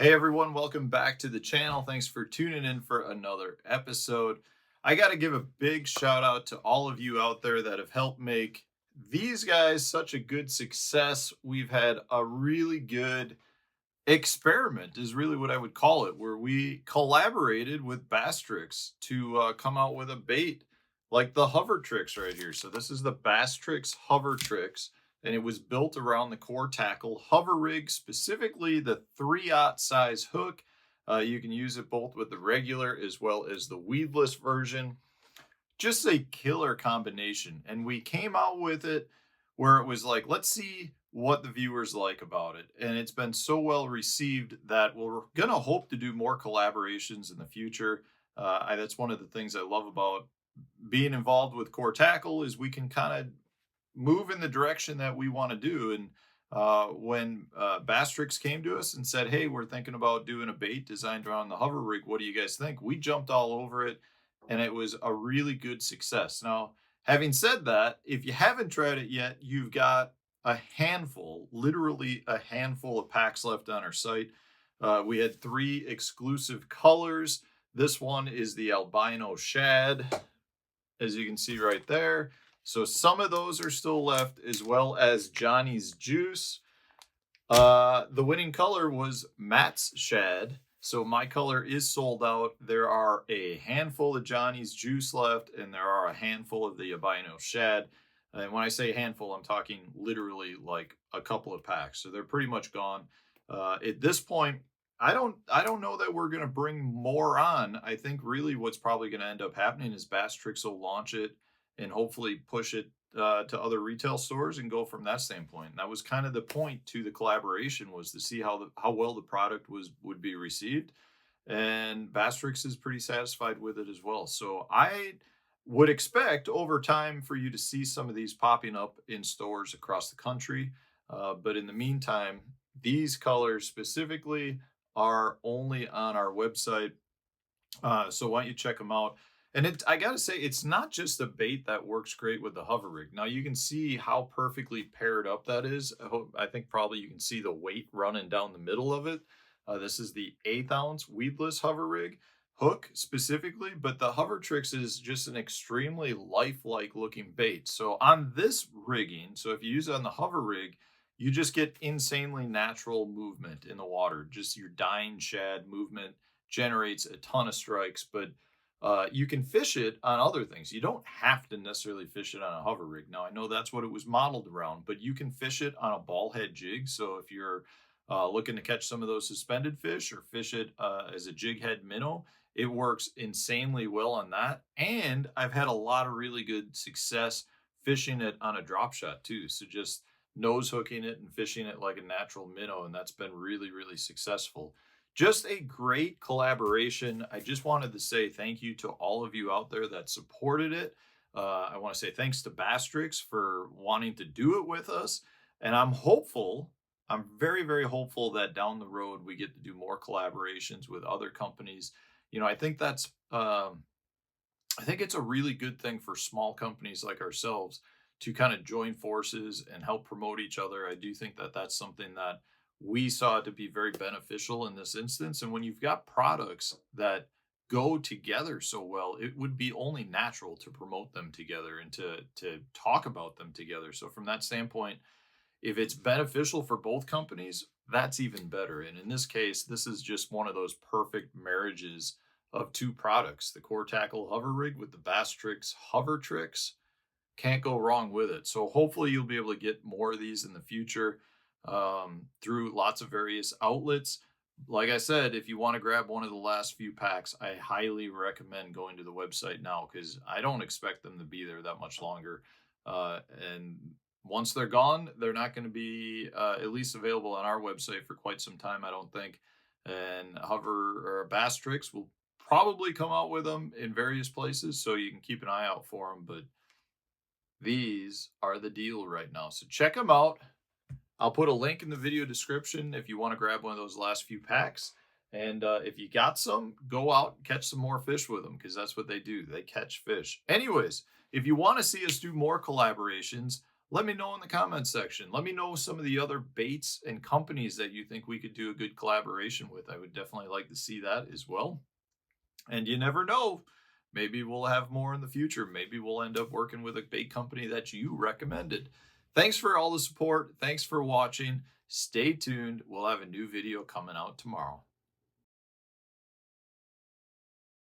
Hey everyone, welcome back to the channel. Thanks for tuning in for another episode. I got to give a big shout out to all of you out there that have helped make these guys such a good success. We've had a really good experiment, is really what I would call it, where we collaborated with Bastrix to come out with a bait like the Hover Tricks right here. So this is the Bastrix Hover Tricks, and it was built around the core tackle hover rig, specifically the 3/0 size hook. You can use it both with the regular as well as the weedless version. Just a killer combination. And we came out with it where it was like, let's see what the viewers like about it. And it's been so well received that we're going to hope to do more collaborations in the future. That's one of the things I love about being involved with Core Tackle is we can kind of move in the direction that we want to do. And when Bastrix came to us and said, "Hey, we're thinking about doing a bait designed around the hover rig. What do you guys think?" We jumped all over it, and it was a really good success. Now, having said that, if you haven't tried it yet, you've got a handful, literally a handful of packs left on our site. We had 3 exclusive colors. This one is the albino shad, as you can see right there. So some of those are still left, as well as Johnny's Juice. The winning color was Matt's Shad. So my color is sold out. There are a handful of Johnny's Juice left, and there are a handful of the albino shad. And when I say handful, I'm talking literally like a couple of packs. So they're pretty much gone. At this point, I don't know that we're gonna bring more on. I think really what's probably gonna end up happening is Bastrix will launch it and hopefully push it to other retail stores and go from that standpoint. And that was kind of the point to the collaboration, was to see how well the product would be received. And Bastrix is pretty satisfied with it as well. So I would expect over time for you to see some of these popping up in stores across the country. But in the meantime, these colors specifically are only on our website. So why don't you check them out? And I gotta say, it's not just a bait that works great with the hover rig. Now you can see how perfectly paired up that is. I think probably you can see the weight running down the middle of it. This is the 1/8 ounce weedless hover rig hook specifically, but the Hover Tricks is just an extremely lifelike looking bait. So on this rigging, so if you use it on the hover rig, you just get insanely natural movement in the water. Just your dying shad movement generates a ton of strikes, but you can fish it on other things. You don't have to necessarily fish it on a hover rig. Now, I know that's what it was modeled around, but you can fish it on a ball head jig. So if you're looking to catch some of those suspended fish or fish it as a jig head minnow, it works insanely well on that. And I've had a lot of really good success fishing it on a drop shot too. So just nose hooking it and fishing it like a natural minnow. And that's been really, really successful. Just a great collaboration. I just wanted to say thank you to all of you out there that supported it. I want to say thanks to Bastrix for wanting to do it with us. And I'm very, very hopeful that down the road we get to do more collaborations with other companies. I think I think it's a really good thing for small companies like ourselves to kind of join forces and help promote each other. I do think that that's something that we saw to be very beneficial in this instance. And when you've got products that go together so well, it would be only natural to promote them together and to talk about them together. So from that standpoint, if it's beneficial for both companies, that's even better. And in this case, this is just one of those perfect marriages of 2 products: the Core Tackle Hover Rig with the Bastrix Hover Tricks. Can't go wrong with it. So hopefully you'll be able to get more of these in the future through lots of various outlets. Like I said, if you want to grab one of the last few packs, I highly recommend going to the website now, because I don't expect them to be there that much longer. And once they're gone, they're not going to be at least available on our website for quite some time, I don't think. And Hover or Bastrix will probably come out with them in various places, so you can keep an eye out for them. But these are the deal right now. So check them out. I'll put a link in the video description if you want to grab one of those last few packs. And if you got some, go out and catch some more fish with them, because that's what they do. They catch fish. Anyways, if you want to see us do more collaborations, let me know in the comment section. Let me know some of the other baits and companies that you think we could do a good collaboration with. I would definitely like to see that as well. And you never know, maybe we'll have more in the future. Maybe we'll end up working with a bait company that you recommended. Thanks for all the support. Thanks for watching. Stay tuned. We'll have a new video coming out tomorrow.